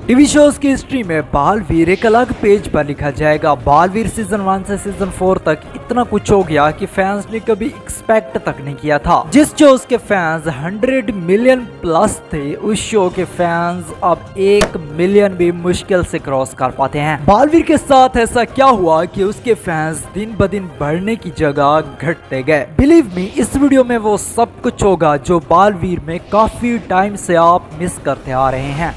TV shows की history में बालवीर एक अलग पेज पर लिखा जाएगा। बालवीर सीजन 1 से सीजन 4 तक इतना कुछ हो गया कि फैंस ने कभी एक्सपेक्ट तक नहीं किया था। जिस शो के फैंस 100 मिलियन प्लस थे, उस शो के फैंस अब 1 मिलियन भी मुश्किल से क्रॉस कर पाते हैं। बालवीर के साथ ऐसा क्या हुआ कि उसके फैंस दिन ब दिन बढ़ने की जगह घटते गए। बिलीव मी, इस वीडियो में वो सब कुछ होगा जो बालवीर में काफी टाइम से आप मिस करते आ रहे हैं।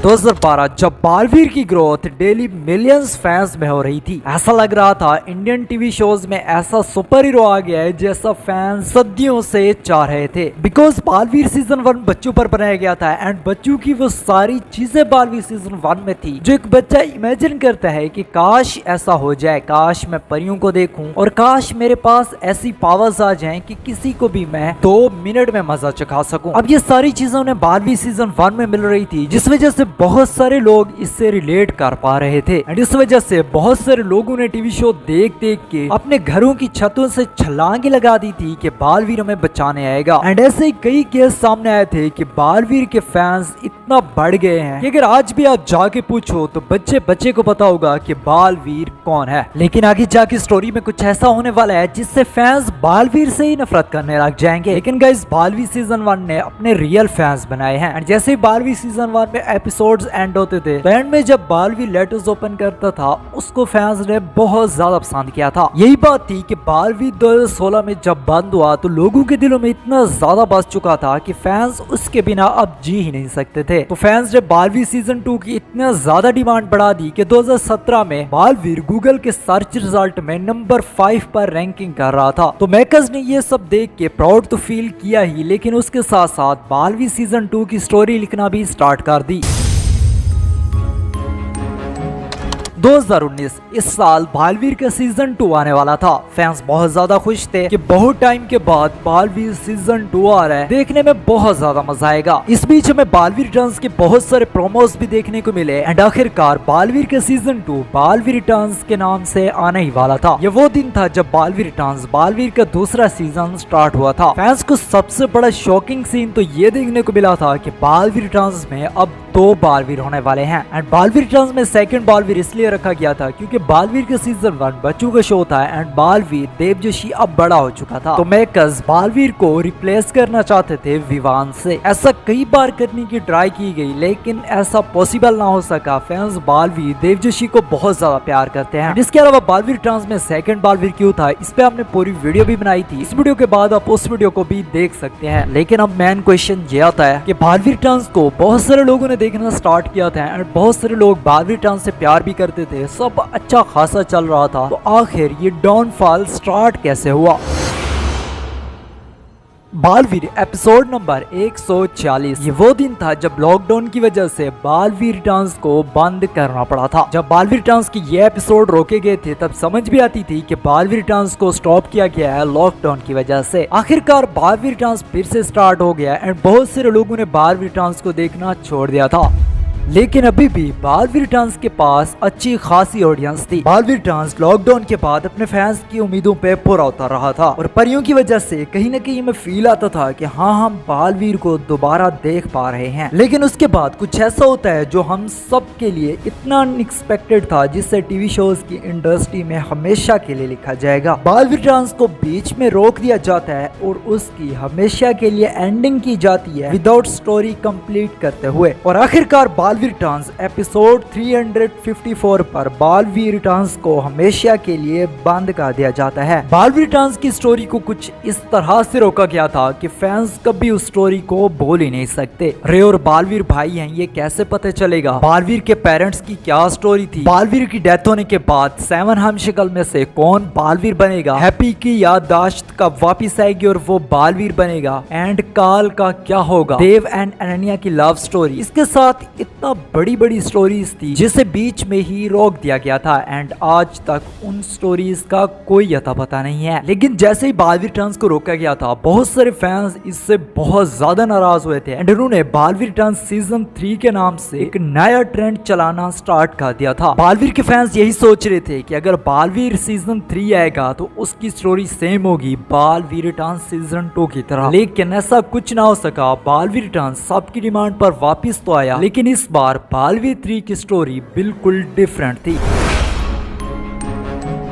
2012 जब बालवीर की ग्रोथ डेली मिलियंस फैंस में हो रही थी, ऐसा लग रहा था इंडियन टीवी शोज में ऐसा सुपर हीरो आ गया है जैसा फैंस सदियों से चाह रहे थे। बिकॉज बालवीर सीजन 1 बच्चों पर बनाया गया था एंड बच्चों की वो सारी चीजें बालवीर सीजन 1 में थी जो एक बच्चा इमेजिन करता है कि काश ऐसा हो जाए, काश मैं परियों को देखूं और काश मेरे पास ऐसी पावर्स आ जाएं कि किसी को भी मैं 2 मिनट में मजा चखा सकूं। अब ये सारी चीजें उन्हें बालवीर सीजन 1 में मिल रही थी, जिस वजह से बहुत सारे लोग इससे रिलेट कर पा रहे थे एंड इस वजह से बहुत सारे लोगों ने टीवी शो देख देख के अपने घरों की छतों से छलांगे लगा दी थी कि बालवीर हमें बचाने आएगा। एंड ऐसे ही कई केस सामने आए थे कि बालवीर के फैंस इतना बढ़ गए हैं कि अगर आज भी आप जाके पूछो तो बच्चे बच्चे को पता होगा कि बालवीर कौन है। लेकिन आगे जाके स्टोरी में कुछ ऐसा होने वाला है जिससे फैंस बालवीर से ही नफरत करने लग जाएंगे। लेकिन गाइस, बालवीर सीजन 1 ने अपने रियल फैंस बनाए हैं एंड जैसे ही बालवीर सीजन 1 में एपिसोड एंड होते थे तो एंड में जब बालवीर लेटर्स ओपन करता था उसको फैंस ने बहुत ज्यादा पसंद किया था। यही बात थी कि बालवीर 2016 में जब बंद हुआ तो लोगों के दिलों में इतना ज्यादा बस चुका था कि फैंस उसके बिना अब जी ही नहीं सकते थे। तो फैंस ने बालवीर सीजन 2 की इतना ज्यादा डिमांड बढ़ा दी कि 2017 में बालवीर गूगल के सर्च रिजल्ट में नंबर 5 पर रैंकिंग कर रहा था। तो मेकर्स ने ये सब देख के प्राउड तो फील किया ही, लेकिन उसके साथ साथ बालवीर सीजन 2 की स्टोरी लिखना भी स्टार्ट कर दी। 2019 इस साल बालवीर का सीजन 2 आने वाला था। फैंस बहुत ज्यादा खुश थे कि बहुत टाइम के बाद बालवीर सीजन 2 आ रहा है, देखने में बहुत ज्यादा मजा आएगा। इस बीच हमें बालवीर रिटर्न्स के बहुत सारे प्रोमोस भी देखने को मिले एंड आखिरकार बालवीर का सीजन 2 बालवीर रिटर्न्स के नाम से आने ही वाला था। ये वो दिन था जब बालवीर रिटर्न्स बालवीर का दूसरा सीजन स्टार्ट हुआ था। फैंस को सबसे बड़ा शॉकिंग सीन तो ये देखने को मिला था कि बालवीर रिटर्न्स में अब 2 बालवीर होने वाले हैं एंड बालवीर रिटर्न्स में सेकंड बालवीर इसलिए रखा गया था क्योंकि बालवीर का सीजन 1 बच्चों का शो था एंड बालवीर देव जोशी अब बड़ा हो चुका था। तो मेकर्स बालवीर को रिप्लेस करना चाहते थे विवान से। ऐसा कई बार करने की ट्राई की गई लेकिन ऐसा पॉसिबल ना हो सका। फैंस बालवीर देव जोशी को बहुत ज्यादा प्यार करते हैं। इसके अलावा बालवीर रिटर्न्स में सेकंड बालवीर क्यों था, इस पे हमने पूरी वीडियो भी बनाई थी। इस वीडियो के बाद आप उस वीडियो को भी देख सकते हैं। लेकिन अब मेन क्वेश्चन ये आता है कि बालवीर रिटर्न्स को बहुत सारे लोगों ने देखना स्टार्ट किया था एंड बहुत सारे लोग बालवीर रिटर्न्स से प्यार भी करते थे, सब अच्छा खासा चल रहा था। तो आखिर ये डाउनफॉल स्टार्ट कैसे हुआ? Baalveer episode number 140। ये वो दिन था जब लॉकडाउन की वजह से बालवीर रिटर्न्स को बंद करना पड़ा था। जब बालवीर रिटर्न्स की ये एपिसोड रोके गए थे तब समझ भी आती थी कि बालवीर रिटर्न्स को स्टॉप किया गया है लॉकडाउन की वजह से। आखिरकार बालवीर रिटर्न्स फिर से स्टार्ट हो गया एंड बहुत सारे लोगों ने बालवीर रिटर्न्स को देखना छोड़ दिया था। लेकिन अभी भी बालवीर रिटर्न्स के पास अच्छी खासी ऑडियंस थी। बालवीर रिटर्न्स लॉकडाउन के बाद अपने फैंस की उम्मीदों पे पूरा उतर रहा था और परियों की वजह से कहीं न कहीं में फील आता था कि हाँ, हम बालवीर को दोबारा देख पा रहे हैं। लेकिन उसके बाद कुछ ऐसा होता है जो हम सब के लिए इतना अनएक्सपेक्टेड था, जिससे टीवी शोज की इंडस्ट्री में हमेशा के लिए लिखा जाएगा। बालवीर रिटर्न्स को बीच में रोक दिया जाता है और उसकी हमेशा के लिए एंडिंग की जाती है विदाउट स्टोरी कंप्लीट करते हुए। और आखिरकार बालवीर रिटर्न्स एपिसोड 354 पर बालवीर रिटर्न्स को हमेशा के लिए बंद कर दिया जाता है। बालवीर रिटर्न्स की स्टोरी को कुछ इस तरह से रोका गया था कि फैंस कभी उस स्टोरी को बोल ही नहीं सकते। रे और बालवीर भाई हैं, ये कैसे पता चलेगा? बालवीर के पेरेंट्स की क्या स्टोरी थी? बालवीर की डेथ होने के बाद 7 हमशक्ल में से कौन बालवीर बनेगा? हैप्पी की याददाश्त कब वापिस आएगी और वो बालवीर बनेगा? एंड काल का क्या होगा? देव एंड अनन्या की लव स्टोरी, इसके साथ इतना इतना बड़ी बड़ी स्टोरीज थी जिसे बीच में ही रोक दिया गया था एंड आज तक उन स्टोरीज का कोई अता पता नहीं है। लेकिन जैसे ही बालवीर रिटर्न्स को रोका गया था, बहुत सारे फैंस इससे बहुत ज्यादा नाराज हुए थे एंड उन्होंने बालवीर रिटर्न्स सीजन 3 के नाम से एक नया ट्रेंड चलाना स्टार्ट कर दिया था। बालवीर के फैंस यही सोच रहे थे कि अगर बालवीर सीजन 3 आएगा तो उसकी स्टोरी सेम होगी बालवीर रिटर्न्स सीजन 2 की तरह, लेकिन ऐसा कुछ ना हो सका। बालवीर रिटर्न्स सबकी डिमांड पर वापस तो आया, लेकिन इस बार बालवीर 3 की स्टोरी बिल्कुल डिफरेंट थी।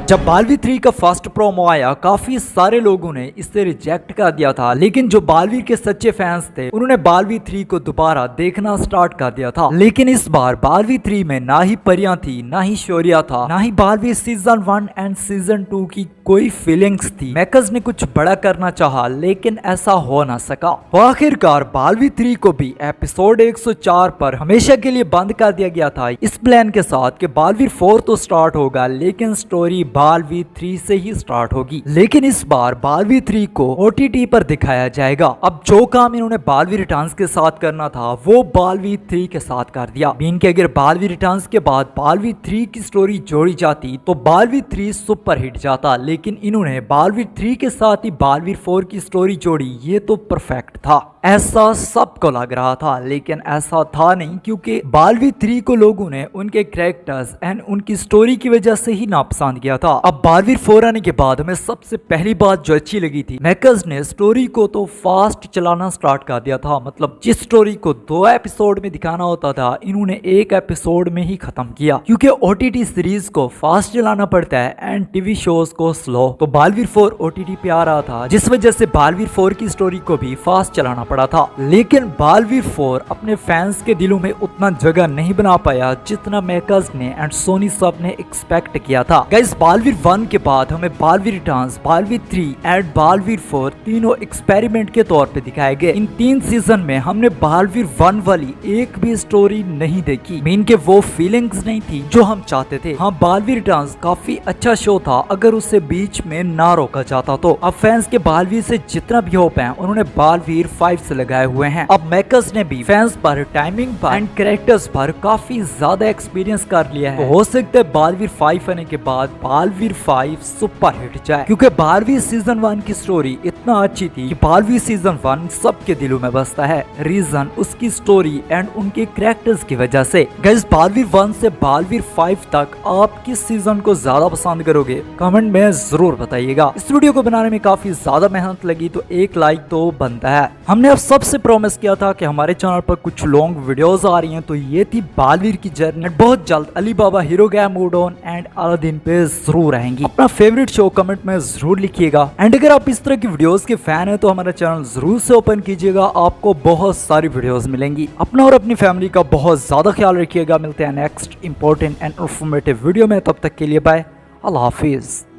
जब बालवीर 3 का फर्स्ट प्रोमो आया, काफी सारे लोगों ने इसे रिजेक्ट कर दिया था, लेकिन जो बालवीर के सच्चे फैंस थे उन्होंने बालवीर 3 को दोबारा देखना स्टार्ट कर दिया था। लेकिन इस बार बालवीर 3 में ना ही परियां थी, ना ही शौर्या था, ना ही बालवीर सीजन 1 एंड सीजन 2 की कोई फीलिंग्स थी। मेकर्स ने कुछ बड़ा करना चाहा, लेकिन ऐसा हो ना सका। आखिरकार बालवीर 3 को भी एपिसोड 104 पर हमेशा के लिए बंद कर दिया गया था, इस प्लान के साथ कि बालवीर 4 तो स्टार्ट होगा, लेकिन स्टोरी बालवीर 3 से ही स्टार्ट होगी। लेकिन इस बार बालवीर 3 को OTT पर दिखाया जाएगा। अब जो काम इन्होंने बालवीर रिटर्न्स के साथ करना था वो बालवीर 3 के साथ कर दिया। मीन के अगर बालवीर रिटर्न्स के बाद बालवीर 3 की स्टोरी जोड़ी जाती तो बालवीर 3 सुपर हिट जाता, लेकिन इन्होंने बालवीर 3 के साथ ही बालवीर 4 की स्टोरी जोड़ी, ये तो परफेक्ट था, ऐसा सबको लग रहा था। लेकिन ऐसा था नहीं, क्योंकि बालवीर 3 को लोगों ने उनके कैरेक्टर्स एंड उनकी स्टोरी की वजह से ही नापसंद किया था। अब बालवीर 4 आने के बाद हमें सबसे पहली बात जो अच्छी लगी थी, मेकर्स ने स्टोरी को तो फास्ट चलाना स्टार्ट कर दिया था। मतलब जिस स्टोरी को 2 एपिसोड में दिखाना होता था, इन्होंने 1 एपिसोड में ही खत्म किया, क्योंकि OTT सीरीज को फास्ट चलाना पड़ता है एंड टीवी शोज को स्लो। तो बालवीर 4 OTT पे आ रहा था, जिस वजह से बालवीर 4 की स्टोरी को भी फास्ट चलाना पड़ा था। लेकिन बालवीर 4 अपने फैंस के दिलों में उतना जगह नहीं बना पाया जितना मेकर्स ने एंड सोनी सब ने एक्सपेक्ट किया था। गाइस, बालवीर 1 के बाद हमें बालवीर रिटर्न्स, बालवीर 3 एंड बालवीर 4 तीनों एक्सपेरिमेंट के तौर पे दिखाए गए। इन 3 सीजन में हमने बालवीर 1 वाली एक भी स्टोरी नहीं देखी, मीन के वो फीलिंग्स नहीं थी जो हम चाहते थे। हाँ, बालवीर रिटर्न्स काफी अच्छा शो था अगर उसे बीच में ना रोका जाता तो। अब फैंस के बालवीर से जितना भी होप है उन्होंने बालवीर 5 से लगाए हुए हैं। अब मेकर्स ने भी फैंस पर, टाइमिंग पर एंड कैरेक्टर्स पर काफी ज्यादा एक्सपीरियंस कर लिया है। तो हो सकता है बालवीर 5 आने के बाद बालवीर 5 सुपर हिट जाए, क्योंकि बालवीर सीजन 1 की स्टोरी इतना अच्छी थी कि बालवीर सीजन 1 सबके दिलों में बसता है। रीजन उसकी स्टोरी एंड उनके कैरेक्टर्स की वजह से। गाइस, बालवीर 1 से बालवीर 5 तक आप किस सीजन को ज्यादा पसंद करोगे, कमेंट में जरूर बताइएगा। इस वीडियो को बनाने में काफी ज्यादा मेहनत लगी, तो एक लाइक तो बनता है। हमने अब सबसे प्रॉमिस किया था कि हमारे चैनल पर कुछ लॉन्ग वीडियोस आ रही हैं, तो ये थी बालवीर की जर्नी। बहुत जल्द अली बाबा हीरो गया मूड ऑन एंड अलादीन पे जरूर आएंगी। अपना फेवरेट शो कमेंट में जरूर लिखिएगा एंड अगर आप इस तरह की वीडियोस के फैन है तो हमारा चैनल जरूर से ओपन कीजिएगा, आपको बहुत सारी वीडियोस मिलेंगी। अपना और अपनी फैमिली का बहुत ज्यादा ख्याल रखिएगा। मिलते हैं next important and informative video में, तब तक के लिए बाय, अल्लाह हाफिज।